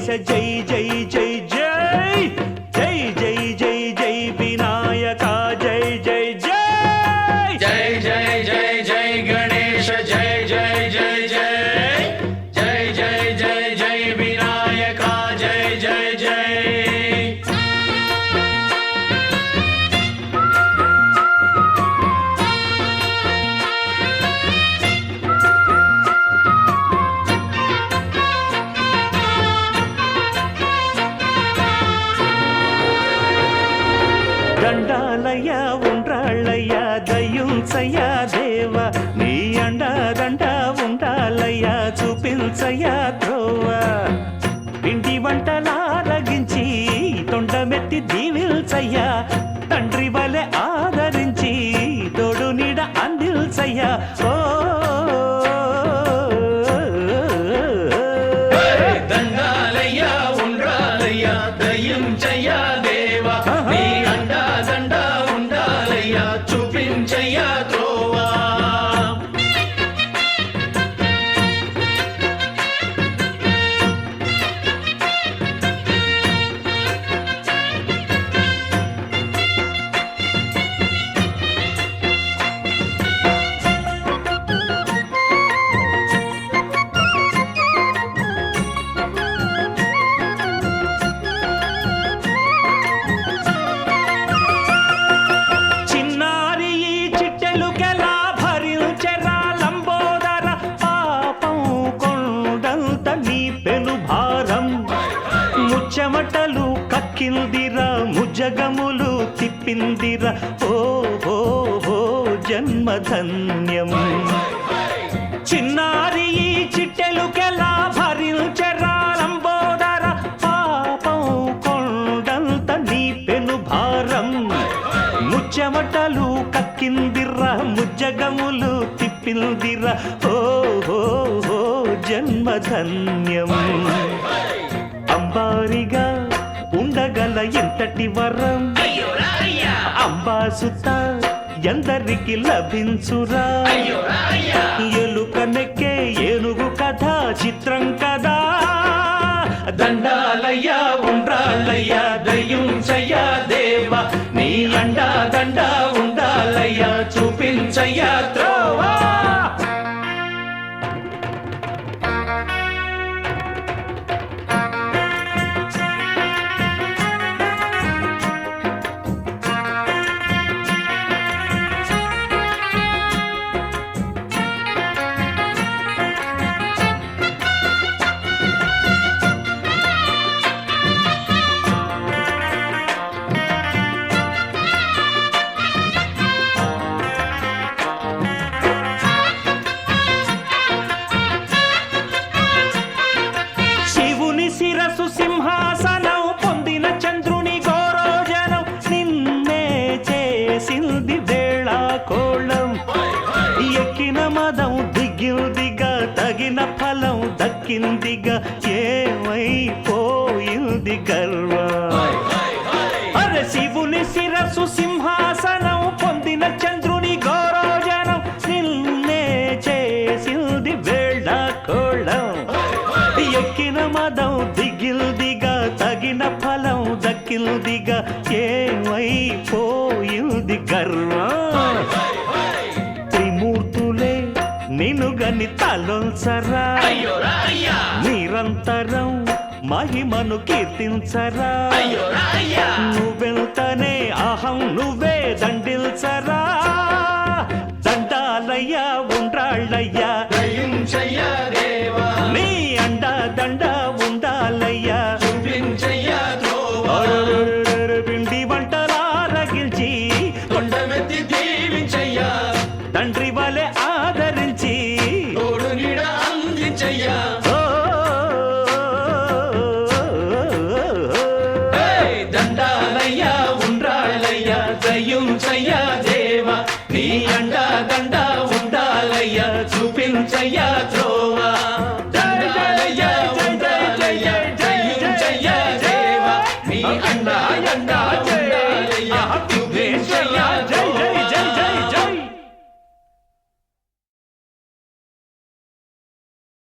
జై జై జై జై జై జై జై జై వినాయక జై జై జై జై జై జై జై గణేశ జై జై జై జై జై జై జై జై వినాయక జై జై జై దండాలయ్య ఉండ్రాళ్ళయ్య దయ్యుంచయ్య దేవ నీ అండదండ ఉండాలయ్య చూపించయ్య త్రోవ పిండి వంటలారగించి తొండమెత్తి దీవిల్చయ్య తండ్రి వలె ఆదరించి తోడు నీడ అందిల్చయ్య ఓ దండాలయ్య ఉండ్రాలయ్య దయ్యుంచయ్య దేవా నీ అండా దండ ఉండాలయ్య చూపించయ్య త్రోవా చిన్నారి ఈ చిట్టెలుకెలా భరించెరా లంబోదర పాపం కొండంత నీ పెను భారం ముచ్చమటలు కక్కిందిరా ముజగములు తిప్పిందిరా ఓ ఓ ఓ జన్మధన్యం చిన్నారి ఈ చిట్టెలుకెలా భరించెరా లంబోదర పాపం కొండంత నీ పెను భారం ముచ్చమటలు కక్కిందిరా ముజ్జగములు తిప్పిందిరా ఓ ఓ ఓ జన్మధన్యం అంబారిగా ఉండగల ఎంతటి వరం అంబాసుత ఎందరికి లభించురా ఎలుక నెక్కే ఏనుగు కథ చిత్రం కదా దండాలయ్య ఉండ్రాలయ్య దయ్యుంచయ్య దేవా నీ అండా దండ ఉండాలయ్య చూపించయ్య త్రోవా శివుని శిరసు సింహాసనం పొందిన చంద్రుని గోరోజనం నిన్నే చేసింది వేళ కోళం ఎక్కిన మదం దిగిందిగా తగిన ఫలం దక్కిందిగా ఏమైపోయింది గర్వం అరే శివుని శిరసు సింహాసనం పొందిన చంద్రుని గోరోజనం నిన్నే చేసింది వేళ కోళం ఎక్కిన మదం దిగిల్దిగా తగిన ఫలం దక్కిల్దిగా ఏమైపోయింది గర్వం త్రిమూర్తులే నిన్ను గని తలొంచరా నిరంతరం మహిమను కీర్తించరా నువ్వెంతనే అహం నువ్వే దండిల్చరా దండాలయ్య ఉండ్రాళ్ళయ్య దయ్యుంచయ్య దేవా నీ అండా దండ ఉండాలయ్యా చూపించయ్య త్రోవా పిండి వంటలారగించి కొండమెత్తి దీవించయ్య తండ్రి వలె ఆదరించి తోడు నీడ అందించయ్య దండాలయ్య ఉండ్రాళ్ళయ్య దయ్యుంచయ్య దేవా నీ అండా దండ ఉండాలయ్య చూపించయ్య త్రోవా